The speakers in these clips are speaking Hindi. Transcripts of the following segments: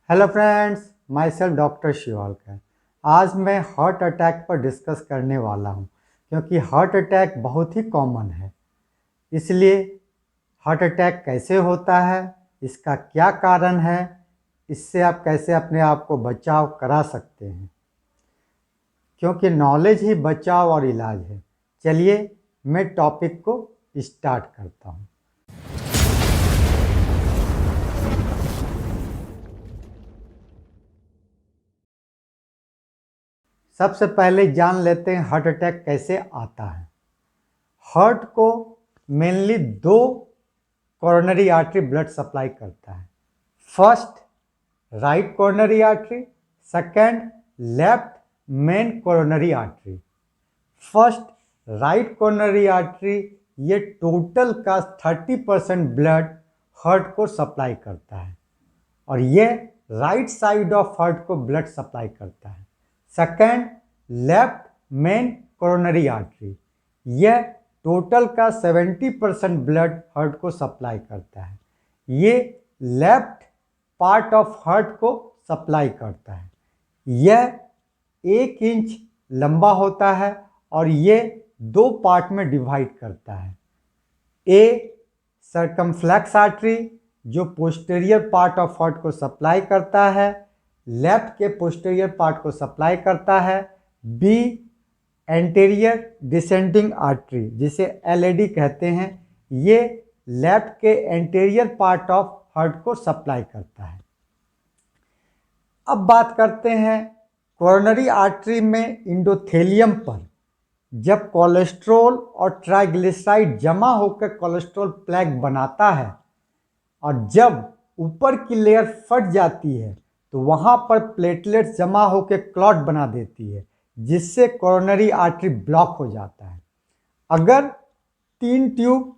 Hello friends, myself doctor Shivalkar. आज मैं हार्ट अटैक पर डिस्कस करने वाला हूं क्योंकि हार्ट अटैक बहुत ही कॉमन है। इसलिए हार्ट अटैक कैसे होता है, इसका क्या कारण है, इससे आप कैसे अपने आप को बचाव करा सकते हैं, क्योंकि नॉलेज ही बचाव और इलाज है। चलिए मैं टॉपिक को स्टार्ट करता हूं। सबसे पहले जान लेते हैं हार्ट अटैक कैसे आता है। हार्ट को मेनली दो कोरोनरी आर्टरी ब्लड सप्लाई करता है। First right coronary artery, second left main coronary artery. First right coronary artery ये टोटल का 30% ब्लड हार्ट को सप्लाई करता है और ये राइट साइड ऑफ हार्ट को ब्लड सप्लाई करता है। Second left main coronary artery यह टोटल का 70% ब्लड हार्ट को सप्लाई करता है। ये लेफ्ट पार्ट ऑफ हार्ट को सप्लाई करता है। यह 1 इंच लंबा होता है और ये दो पार्ट में डिवाइड करता है। ए सर्कमफ्लेक्स आर्टरी जो पोस्टीरियर पार्ट ऑफ हार्ट को सप्लाई करता है, लेफ्ट के पोस्टीरियर पार्ट को सप्लाई करता है। बी एंटीरियर डिसेंडिंग आर्टरी जिसे एलएडी कहते हैं, ये लेफ्ट के एंटीरियर पार्ट ऑफ हार्ट को सप्लाई करता है। अब बात करते हैं कोरोनरी आर्टरी में इंडोथेलियम पर जब कोलेस्ट्रॉल और ट्राइग्लिसराइड जमा होकर कोलेस्ट्रॉल प्लेग बनाता है और जब ऊपर की लेयर फट जाती है तो वहाँ पर प्लेटलेट्स जमा होकर क्लॉट बना देती है जिससे कोरोनरी आर्टरी ब्लॉक हो जाता है। अगर 3 tube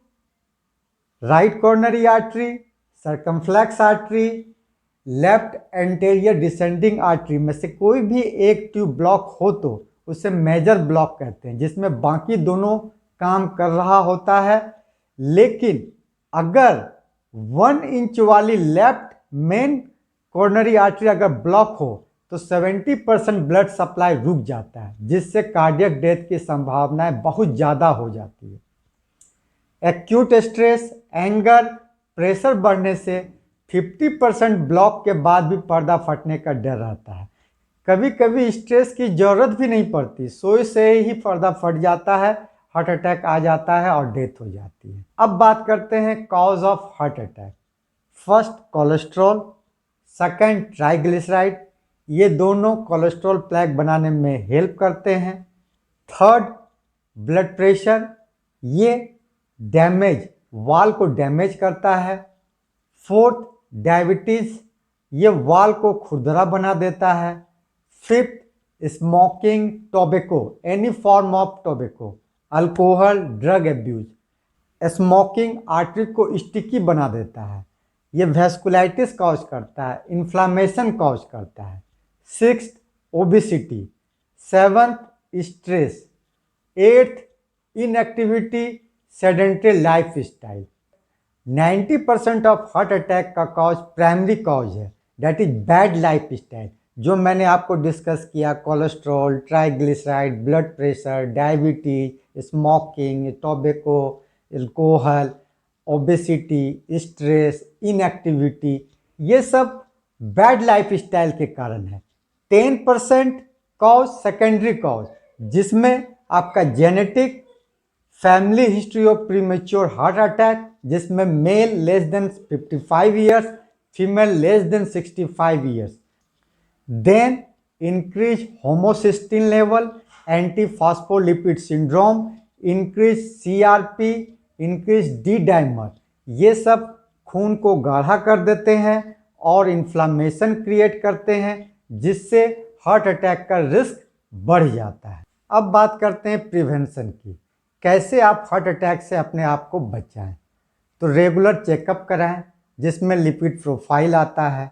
right coronary artery, circumflex artery, left anterior descending artery में से कोई भी एक ट्यूब ब्लॉक हो तो उसे मेजर ब्लॉक कहते हैं, जिसमें बाकी दोनों काम कर रहा होता है। लेकिन अगर 1 इंच वाली लेफ्ट मेन कोरोनरी आर्टरी अगर ब्लॉक हो तो 70% ब्लड सप्लाई रुक जाता है जिससे कार्डियक डेथ की संभावनाएं बहुत ज़्यादा हो जाती है। एक्यूट स्ट्रेस, एंगर, प्रेशर बढ़ने से 50% ब्लॉक के बाद भी पर्दा फटने का डर रहता है। कभी कभी स्ट्रेस की ज़रूरत भी नहीं पड़ती, सोए से ही पर्दा फट जाता है, हार्ट अटैक आ जाता है और डेथ हो जाती है। अब बात करते हैं cause of heart attack. First cholesterol, second triglyceride, ये दोनों कोलेस्ट्रॉल प्लेग बनाने में हेल्प करते हैं। थर्ड ब्लड प्रेशर, ये डैमेज वाल को डैमेज करता है। फोर्थ डायबिटीज़, ये वाल को खुरदरा बना देता है। Fifth smoking, tobacco, any form of tobacco, alcohol, drug abuse. Smoking artery को स्टिकी बना देता है, ये वेस्कुलाइटिस कॉज करता है, इन्फ्लामेशन कॉज करता है। Sixth obesity, seventh stress, eighth inactivity, sedentary life style. 90% of heart attack का कॉज प्राइमरी कॉज है, that is bad life style, जो मैंने आपको डिस्कस किया। Cholesterol, triglyceride, blood pressure, diabetes, smoking, tobacco, alcohol, obesity, stress, inactivity, ये सब बैड लाइफ स्टाइल के कारण है। 10% कॉज सेकेंडरी कॉज, जिसमें आपका genetic, family history of premature heart attack, जिसमें male less than 55 years, female less than 65 years. Then increase homocysteine level, anti phospholipid syndrome, increase CRP, increase D dimer, ये सब खून को गाढ़ा कर देते हैं और इन्फ्लामेशन क्रिएट करते हैं जिससे हार्ट अटैक का रिस्क बढ़ जाता है। अब बात करते हैं प्रिवेंशन की, कैसे आप हार्ट अटैक से अपने आप को बचाएं। तो रेगुलर चेकअप कराएं जिसमें लिपिड प्रोफाइल आता है।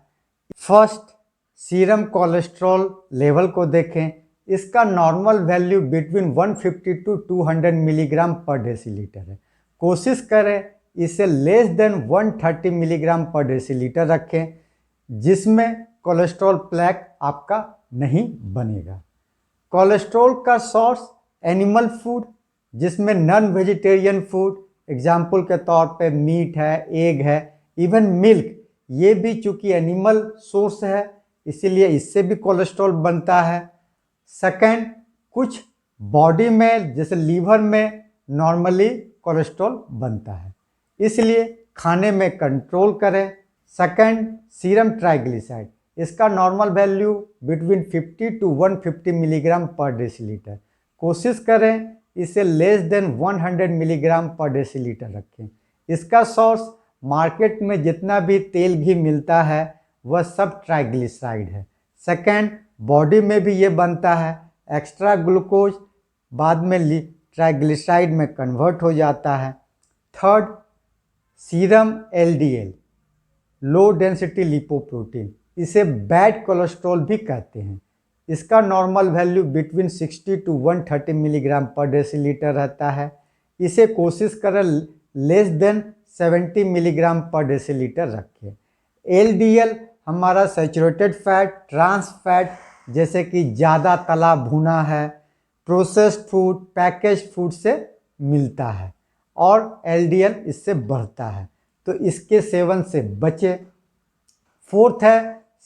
फर्स्ट सीरम कोलेस्ट्रॉल लेवल को देखें, इसका normal value between 150 to 200 milligram per decilitre है। कोशिश करें इसे less than 130 milligram per decilitre रखें, जिसमें कोलेस्ट्रॉल प्लेक आपका नहीं बनेगा। कोलेस्ट्रॉल का सोर्स एनिमल फूड, जिसमें नॉन वेजिटेरियन फूड एग्जाम्पल के तौर पे मीट है, एग है, इवन मिल्क, ये भी चूंकि एनिमल सोर्स है इसीलिए इससे भी कोलेस्ट्रॉल बनता है। सेकंड, कुछ बॉडी में जैसे लीवर में नॉर्मली कोलेस्ट्रॉल बनता है, इसलिए खाने में कंट्रोल करें। सेकंड, सीरम ट्राइग्लिसराइड, इसका normal value between 50 to 150 milligram per decilitre, कोशिश करें इसे less then 100 milligram per decilitre रखें। इसका सोर्स मार्केट में जितना भी तेल घी मिलता है वह सब ट्राइग्लिसराइड है। सेकंड, बॉडी में भी ये बनता है, एक्स्ट्रा ग्लूकोज बाद में ट्राइग्लिसराइड में कन्वर्ट हो जाता है। थर्ड, सीरम LDL, लो डेंसिटी लिपोप्रोटीन, इसे बैड कोलेस्ट्रॉल भी कहते हैं। इसका normal value between 60 to 130 milligram per decilitre रहता है। इसे कोशिश करें less than 70 milligram per decilitre रखें। LDL हमारा सैचुरेटेड फैट, ट्रांस फैट, जैसे कि ज़्यादा तला भुना है, प्रोसेस्ड फूड, पैकेज फूड से मिलता है और LDL इससे बढ़ता है, तो इसके सेवन से बचें। फोर्थ है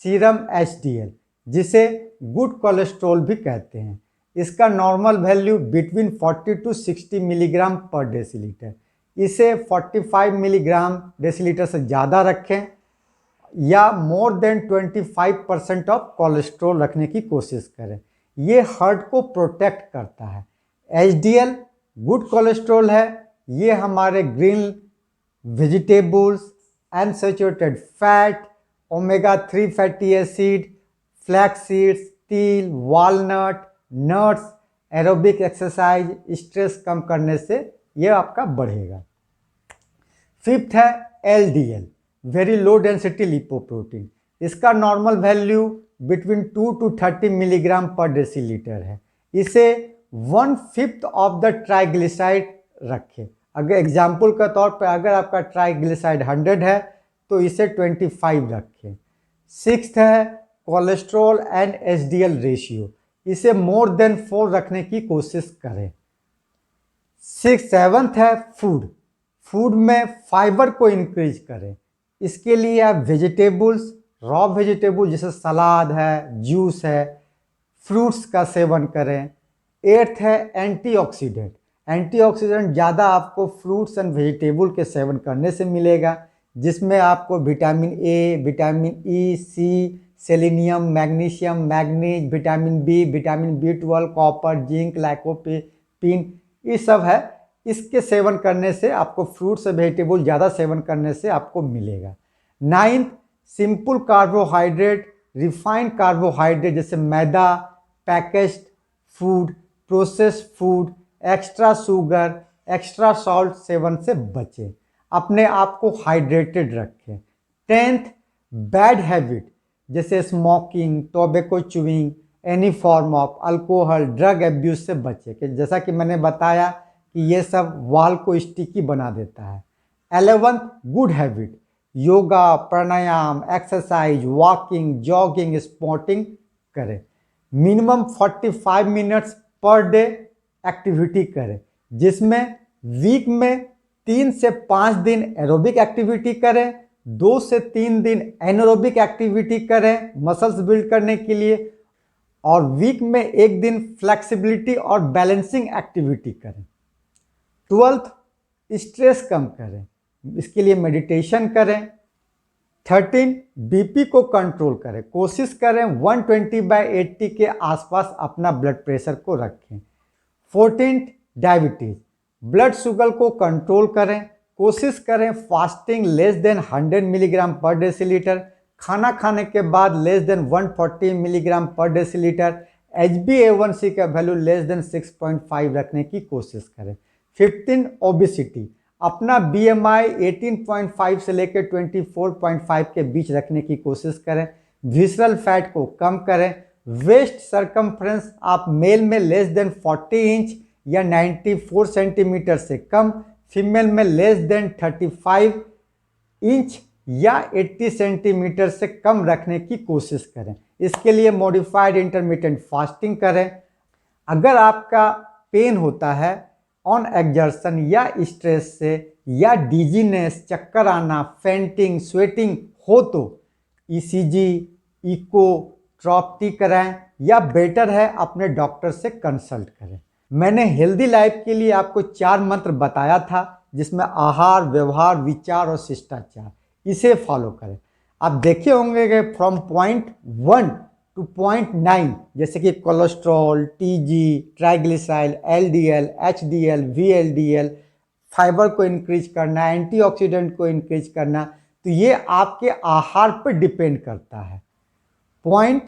सीरम HDL, जिसे गुड कोलेस्ट्रॉल भी कहते हैं। इसका normal value between 40 to 60 milligram per decilitre, इसे 45 मिलीग्राम डेसीलीटर से ज़्यादा रखें या मोर देन 25% ऑफ कोलेस्ट्रॉल रखने की कोशिश करें। ये हार्ट को प्रोटेक्ट करता है। HDL गुड कोलेस्ट्रॉल है, ये हमारे green vegetables, unsaturated fat, omega 3 fatty acid, flax seeds, तिल, walnut, nuts, aerobic exercise, stress कम करने से ये आपका बढ़ेगा। फिफ्थ है LDL, very low density lipoprotein, इसका normal value between 2 to 30 milligram per decilitre है। इसे 1/5 ऑफ द ट्राइग्लिसराइड रखें। अगर एग्जाम्पल के तौर पर अगर आपका ट्राइग्लिसराइड 100 है तो इसे 25 रखें। सिक्स्थ है कोलेस्ट्रॉल एंड HDL रेशियो, इसे मोर देन 4 रखने की कोशिश करें। सेवन्थ है फूड, फूड में फाइबर को इंक्रीज करें। इसके लिए आप वेजिटेबल्स, रॉ वेजिटेबल जैसे सलाद है, जूस है, फ्रूट्स का सेवन करें। एट्थ है एंटीऑक्सीडेंट, एंटीऑक्सीडेंट ज़्यादा आपको फ्रूट्स एंड वेजिटेबल के सेवन करने से मिलेगा, जिसमें आपको vitamin A, vitamin E, C, selenium, magnesium, manganese, vitamin B, vitamin B12, copper, zinc, lycopene, ये सब है। इसके सेवन करने से आपको फ्रूट्स और वेजिटेबल ज़्यादा सेवन करने से आपको मिलेगा। Ninth, simple carbohydrate, refined carbohydrate जैसे मैदा, packaged food, processed food, extra sugar, extra salt सेवन से बचें, अपने आप को हाइड्रेटेड रखें। टेंथ, बैड हैबिट जैसे smoking, tobacco chewing, any form of alcohol, drug abuse से बचें, कि जैसा कि मैंने बताया कि ये सब वाल को स्टिकी बना देता है। 11th, गुड हैबिट, योगा, प्राणायाम, एक्सरसाइज, वॉकिंग, जॉगिंग, स्पोर्टिंग करें। Minimum 45 minutes per day activity करें, जिसमें वीक में 3 से 5 दिन एरोबिक एक्टिविटी करें, 2 से 3 दिन एनारोबिक एक्टिविटी करें मसल्स बिल्ड करने के लिए, और वीक में 1 दिन फ्लेक्सिबिलिटी और बैलेंसिंग एक्टिविटी करें। 12th, स्ट्रेस कम करें, इसके लिए मेडिटेशन करें। 13, बीपी को कंट्रोल करें, कोशिश करें 120/80 के आसपास अपना ब्लड प्रेशर को रखें। 14th, डायबिटीज, ब्लड शुगर को कंट्रोल करें, कोशिश करें fasting less than 100 milligram per decilitre, खाना खाने के बाद less than 140 milligram per decilitre, HbA1c का वैल्यू लेस देन 6.5 रखने की कोशिश करें। 15, ओबिसिटी, अपना BMI 18.5 से लेकर 24.5 के बीच रखने की कोशिश करें। विसरल फैट को कम करें। वेस्ट सरकमफ्रेंस आप मेल में लेस देन 40 इंच या 94 सेंटीमीटर से कम, फीमेल में लेस देन 35 इंच या 80 सेंटीमीटर से कम रखने की कोशिश करें। इसके लिए मॉडिफाइड इंटरमिटेंट फास्टिंग करें। अगर आपका पेन होता है ऑन एक्सर्शन या स्ट्रेस से या डिजीनेस, चक्कर आना, फेंटिंग, स्वेटिंग हो तो ईसीजी, इको, ट्रॉप्टी कराएं या बेटर है अपने डॉक्टर से कंसल्ट करें। मैंने हेल्दी लाइफ के लिए आपको 4 मंत्र बताया था, जिसमें आहार, व्यवहार, विचार और शिष्टाचार, इसे फॉलो करें। आप देखे होंगे कि फ्रॉम पॉइंट 1 टू पॉइंट 9 जैसे कि cholesterol, TG, triglyceride, LDL, HDL, VLDL, fibre को इंक्रीज करना, एंटीऑक्सीडेंट को इंक्रीज करना, तो ये आपके आहार पर डिपेंड करता है। पॉइंट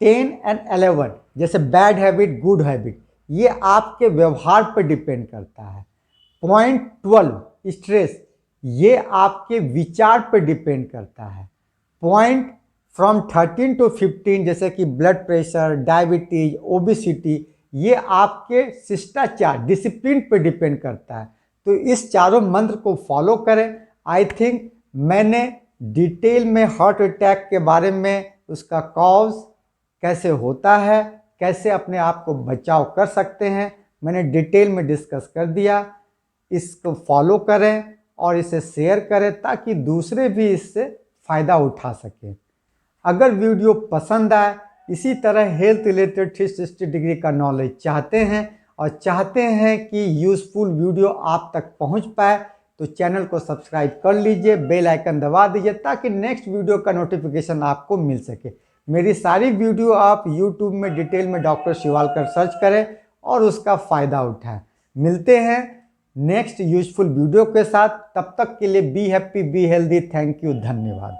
10 एंड 11 जैसे बैड हैबिट, गुड हैबिट, ये आपके व्यवहार पर डिपेंड करता है। पॉइंट 12 स्ट्रेस, ये आपके विचार पर डिपेंड करता है। पॉइंट फ्रॉम 13 टू 15 जैसे कि ब्लड प्रेशर, डायबिटीज, ओबेसिटी, ये आपके शिष्टाचार, डिसिप्लिन पर डिपेंड करता है। तो इस चारों मंत्र को फॉलो करें। आई थिंक मैंने डिटेल में हार्ट अटैक के बारे में, उसका कॉज कैसे होता है, कैसे अपने आप को बचाव कर सकते हैं, मैंने डिटेल में डिस्कस कर दिया। इसको फॉलो करें और इसे शेयर करें ताकि दूसरे भी इससे फ़ायदा उठा सकें। अगर वीडियो पसंद आए, इसी तरह हेल्थ रिलेटेड 360 डिग्री का नॉलेज चाहते हैं और चाहते हैं कि यूज़फुल वीडियो आप तक पहुंच पाए, तो चैनल को सब्सक्राइब कर लीजिए, बेल आइकन दबा दीजिए ताकि नेक्स्ट वीडियो का नोटिफिकेशन आपको मिल सके। मेरी सारी वीडियो आप यूट्यूब में डिटेल में डॉक्टर शिवालकर सर्च करें और उसका फ़ायदा उठाएं। मिलते हैं नेक्स्ट यूजफुल वीडियो के साथ, तब तक के लिए be happy, be healthy. Thank you, धन्यवाद।